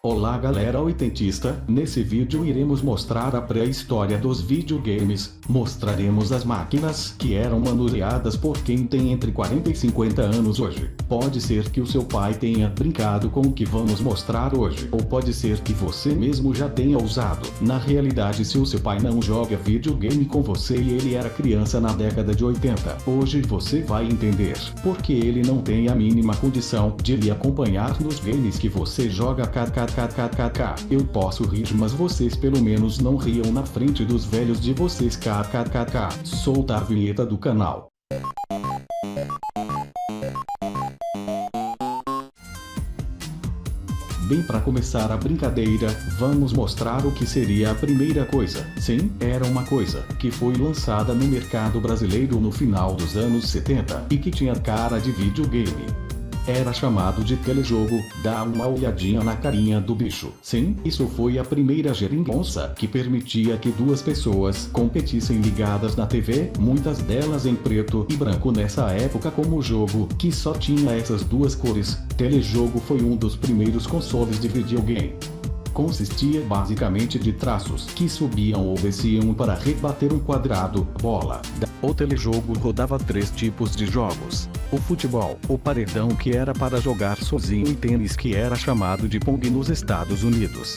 Olá galera oitentista, nesse vídeo iremos mostrar a pré-história dos videogames, mostraremos as máquinas que eram manuseadas por quem tem entre 40 e 50 anos hoje. Pode ser que o seu pai tenha brincado com o que vamos mostrar hoje, ou pode ser que você mesmo já tenha usado. Na realidade, se o seu pai não joga videogame com você e ele era criança na década de 80, hoje você vai entender porque ele não tem a mínima condição de lhe acompanhar nos games que você joga. KKKKK. Eu posso rir, mas vocês pelo menos não riam na frente dos velhos de vocês. KKKK. Solta a vinheta do canal. Bem, para começar a brincadeira, vamos mostrar o que seria a primeira coisa. Sim, era uma coisa que foi lançada no mercado brasileiro no final dos anos 70 e que tinha cara de videogame. Era chamado de telejogo. Dá uma olhadinha na carinha do bicho. Sim, isso foi a primeira geringonça que permitia que duas pessoas competissem ligadas na TV, muitas delas em preto e branco nessa época, como jogo que só tinha essas duas cores. Telejogo foi um dos primeiros consoles de videogame. Consistia basicamente de traços que subiam ou desciam para rebater um quadrado, bola. O telejogo rodava três tipos de jogos: o futebol, o paredão, que era para jogar sozinho, e tênis, que era chamado de pong nos Estados Unidos.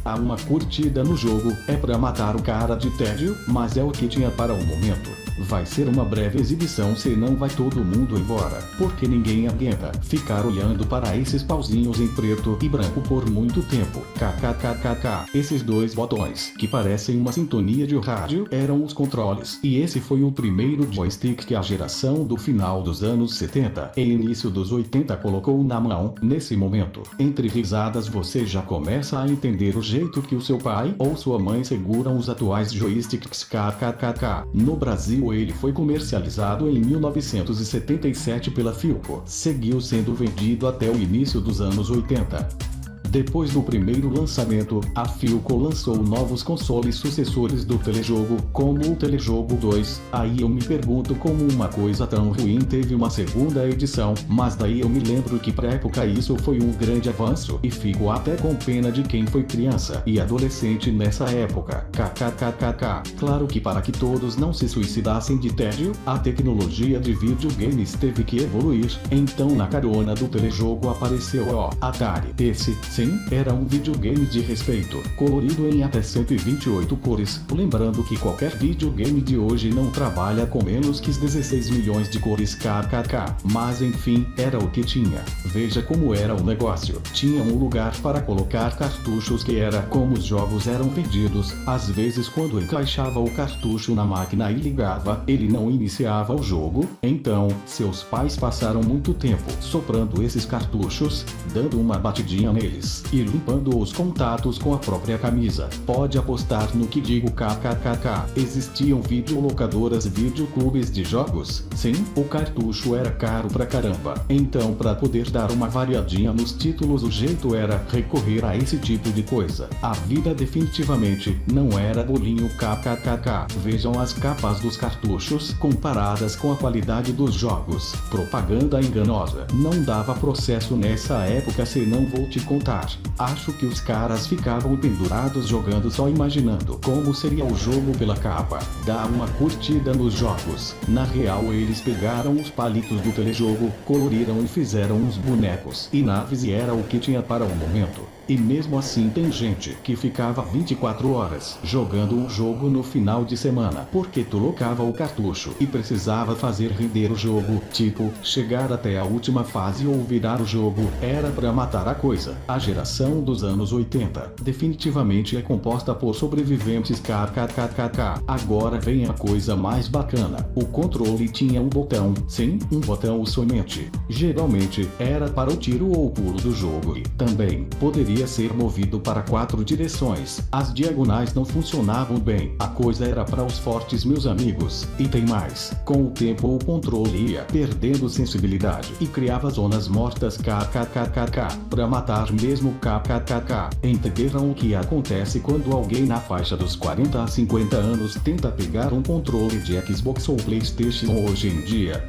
Há uma curtida no jogo, é pra matar o cara de tédio, mas é o que tinha para o momento. Vai ser uma breve exibição, senão vai todo mundo embora, porque ninguém aguenta ficar olhando para esses pauzinhos em preto e branco por muito tempo. KKKKK. Esses dois botões, que parecem uma sintonia de rádio, eram os controles, e esse foi o primeiro joystick que a geração do final dos anos 70 e início dos 80 colocou na mão. Nesse momento, entre risadas, você já começa a entender o jeito que o seu pai ou sua mãe seguram os atuais joysticks. KKKK. No Brasil, ele foi comercializado em 1977 pela Philco. Seguiu sendo vendido até o início dos anos 80. Depois do primeiro lançamento, a Philco lançou novos consoles sucessores do telejogo, como o Telejogo 2. Aí eu me pergunto como uma coisa tão ruim teve uma segunda edição, mas daí eu me lembro que pra época isso foi um grande avanço, e fico até com pena de quem foi criança e adolescente nessa época. KKKKK. Claro que para que todos não se suicidassem de tédio, a tecnologia de videogames teve que evoluir, então na carona do telejogo apareceu o Atari. Esse, sim, era um videogame de respeito, colorido em até 128 cores, lembrando que qualquer videogame de hoje não trabalha com menos que 16 milhões de cores. KKK. Mas enfim, era o que tinha. Veja como era o negócio. Tinha um lugar para colocar cartuchos, que era como os jogos eram vendidos. Às vezes, quando encaixava o cartucho na máquina e ligava, ele não iniciava o jogo. Então, seus pais passaram muito tempo soprando esses cartuchos, dando uma batidinha neles e limpando os contatos com a própria camisa. Pode apostar no que digo. KKKK. Existiam videolocadoras e videoclubes de jogos? Sim, o cartucho era caro pra caramba. Então, pra poder dar uma variadinha nos títulos, o jeito era recorrer a esse tipo de coisa. A vida definitivamente não era bolinho. KKKK. Vejam as capas dos cartuchos comparadas com a qualidade dos jogos. Propaganda enganosa. Não dava processo nessa época, senão vou te contar. Acho que os caras ficavam pendurados jogando, só imaginando como seria o jogo pela capa. Dá uma curtida nos jogos. Na real, eles pegaram os palitos do telejogo, coloriram e fizeram uns bonecos e naves, e era o que tinha para o momento. E mesmo assim tem gente que ficava 24 horas jogando um jogo no final de semana, porque tu locava o cartucho e precisava fazer render o jogo, tipo, chegar até a última fase ou virar o jogo. Era pra matar a coisa. A geração dos anos 80 definitivamente é composta por sobreviventes. KKKKK. Agora vem a coisa mais bacana. O controle tinha um botão. Sim, um botão somente. Geralmente era para o tiro ou pulo do jogo, e também poderia ser movido para 4 direções. As diagonais não funcionavam bem. A coisa era para os fortes, meus amigos. E tem mais. Com o tempo o controle ia perdendo sensibilidade e criava zonas mortas. KKKKK. Pra matar mesmo. KKKK. Entenderam o que acontece quando alguém na faixa dos 40 a 50 anos tenta pegar um controle de Xbox ou PlayStation hoje em dia?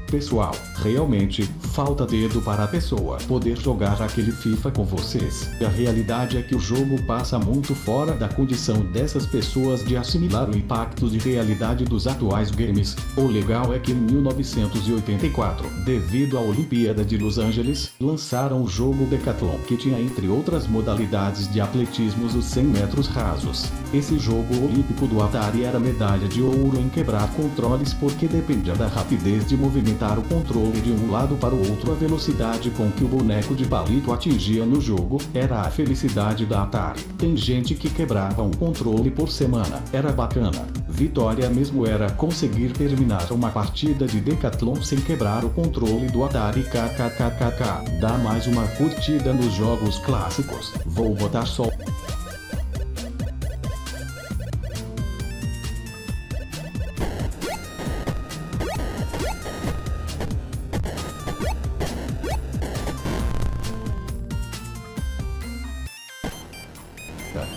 Pessoal, realmente, falta dedo para a pessoa poder jogar aquele FIFA com vocês. A realidade é que o jogo passa muito fora da condição dessas pessoas de assimilar o impacto de realidade dos atuais games. O legal é que em 1984, devido à Olimpíada de Los Angeles, lançaram o jogo Decathlon, que tinha entre outras modalidades de atletismo os 100 metros rasos. Esse jogo olímpico do Atari era medalha de ouro em quebrar controles porque dependia da rapidez de movimentar o controle de um lado para o outro. A velocidade com que o boneco de palito atingia no jogo era a felicidade da Atari. Tem gente que quebrava um controle por semana, era bacana. Vitória mesmo era conseguir terminar uma partida de Decathlon sem quebrar o controle do Atari. KKKKK. Dá mais uma curtida nos jogos clássicos. Vou botar só.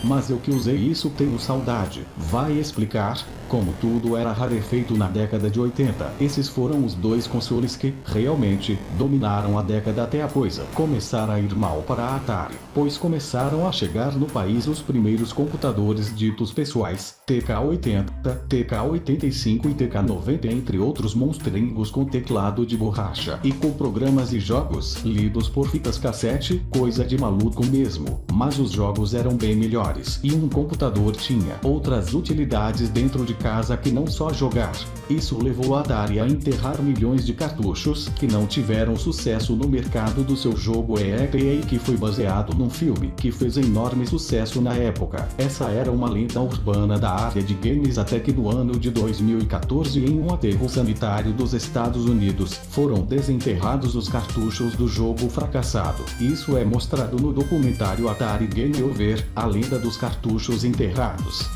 Mas eu que usei isso tenho saudade. Vai explicar? Como tudo era rarefeito na década de 80, esses foram os dois consoles que, realmente, dominaram a década até a coisa começar a ir mal para a Atari, pois começaram a chegar no país os primeiros computadores ditos pessoais, TK-80, TK-85 e TK-90 entre outros monstringos com teclado de borracha e com programas e jogos lidos por fitas cassete, coisa de maluco mesmo, mas os jogos eram bem melhores e um computador tinha outras utilidades dentro de casa que não só jogar. Isso levou a Atari a enterrar milhões de cartuchos que não tiveram sucesso no mercado do seu jogo ETA, que foi baseado num filme que fez enorme sucesso na época. Essa era uma lenda urbana da área de games até que no ano de 2014, em um aterro sanitário dos Estados Unidos, foram desenterrados os cartuchos do jogo fracassado. Isso é mostrado no documentário Atari Game Over, a lenda dos cartuchos enterrados.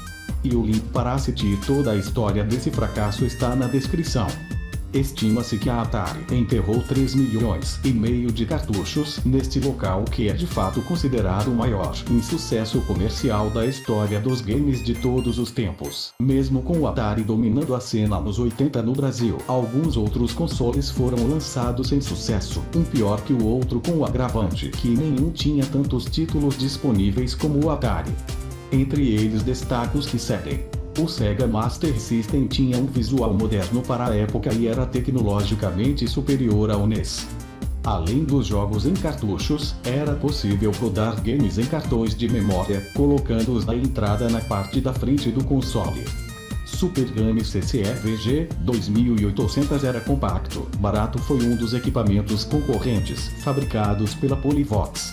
E o link para assistir toda a história desse fracasso está na descrição. Estima-se que a Atari enterrou 3,5 milhões de cartuchos neste local, que é de fato considerado o maior insucesso comercial da história dos games de todos os tempos. Mesmo com o Atari dominando a cena nos 80 no Brasil, alguns outros consoles foram lançados sem sucesso, um pior que o outro, com o agravante que nenhum tinha tantos títulos disponíveis como o Atari. Entre eles destaco os que seguem. O Sega Master System tinha um visual moderno para a época e era tecnologicamente superior ao NES. Além dos jogos em cartuchos, era possível rodar games em cartões de memória, colocando-os na entrada na parte da frente do console. Super Game CCE-VG 2800 era compacto, barato, foi um dos equipamentos concorrentes, fabricados pela Polyvox.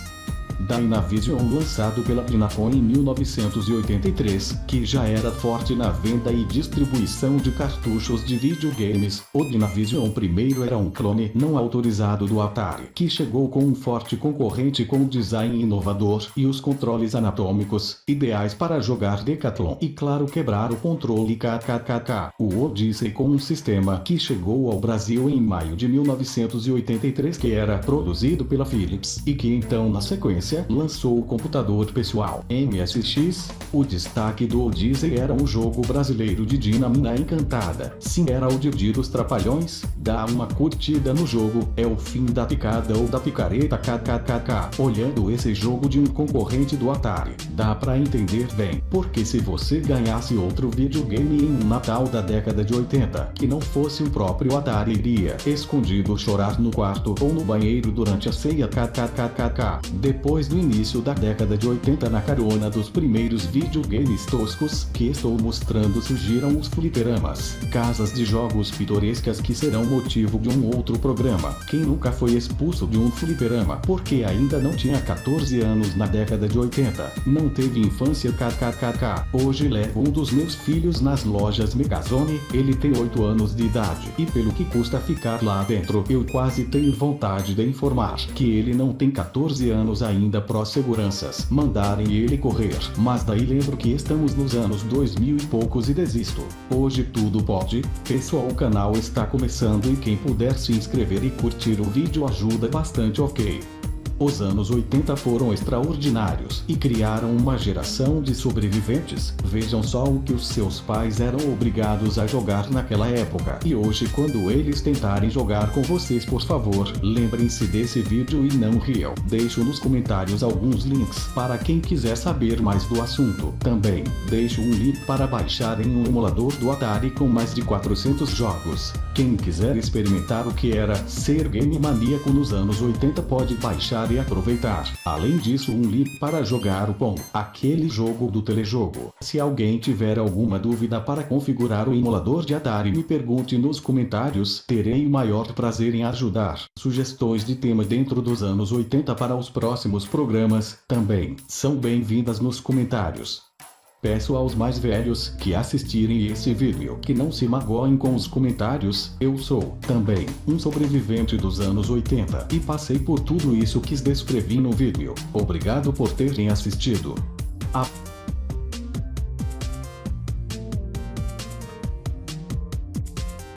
Dynavision, lançado pela Dynacon em 1983, que já era forte na venda e distribuição de cartuchos de videogames. O Dynavision primeiro era um clone não autorizado do Atari, que chegou com um forte concorrente com um design inovador e os controles anatômicos, ideais para jogar Decathlon e, claro, quebrar o controle. KKKK. O Odyssey, com um sistema que chegou ao Brasil em maio de 1983, que era produzido pela Philips e que então, na sequência, lançou o computador pessoal MSX. O destaque do Odyssey era um jogo brasileiro de Dinamina Encantada. Sim, era o Didi dos Trapalhões. Dá uma curtida no jogo, é o fim da picada ou da picareta. KKKK. Olhando esse jogo de um concorrente do Atari, dá pra entender bem, porque se você ganhasse outro videogame em um Natal da década de 80, que não fosse o próprio Atari, iria escondido chorar no quarto ou no banheiro durante a ceia. KKKK. Depois do início da década de 80, na carona dos primeiros videogames toscos que estou mostrando, surgiram os fliperamas, casas de jogos pitorescas que serão motivo de um outro programa. Quem nunca foi expulso de um fliperama porque ainda não tinha 14 anos na década de 80? Não teve infância. KKKK. Hoje levo um dos meus filhos nas lojas Megazone, ele tem 8 anos de idade, e pelo que custa ficar lá dentro, eu quase tenho vontade de informar que ele não tem 14 anos ainda, pró seguranças mandarem ele correr, mas daí lembro que estamos nos anos 2000 e poucos e desisto. Hoje tudo pode. Pessoal, o canal está começando e quem puder se inscrever e curtir o vídeo ajuda bastante, ok? Os anos 80 foram extraordinários e criaram uma geração de sobreviventes. Vejam só o que os seus pais eram obrigados a jogar naquela época. E hoje, quando eles tentarem jogar com vocês, por favor, lembrem-se desse vídeo e não riam. Deixo nos comentários alguns links para quem quiser saber mais do assunto. Também deixo um link para baixar em um emulador do Atari com mais de 400 jogos. Quem quiser experimentar o que era ser game maníaco nos anos 80 pode baixar e aproveitar. Além disso, um link para jogar o Pong, aquele jogo do telejogo. Se alguém tiver alguma dúvida para configurar o emulador de Atari, me pergunte nos comentários, terei o maior prazer em ajudar. Sugestões de tema dentro dos anos 80 para os próximos programas também são bem-vindas nos comentários. Peço aos mais velhos que assistirem esse vídeo que não se magoem com os comentários. Eu sou, também, um sobrevivente dos anos 80 e passei por tudo isso que descrevi no vídeo. Obrigado por terem assistido.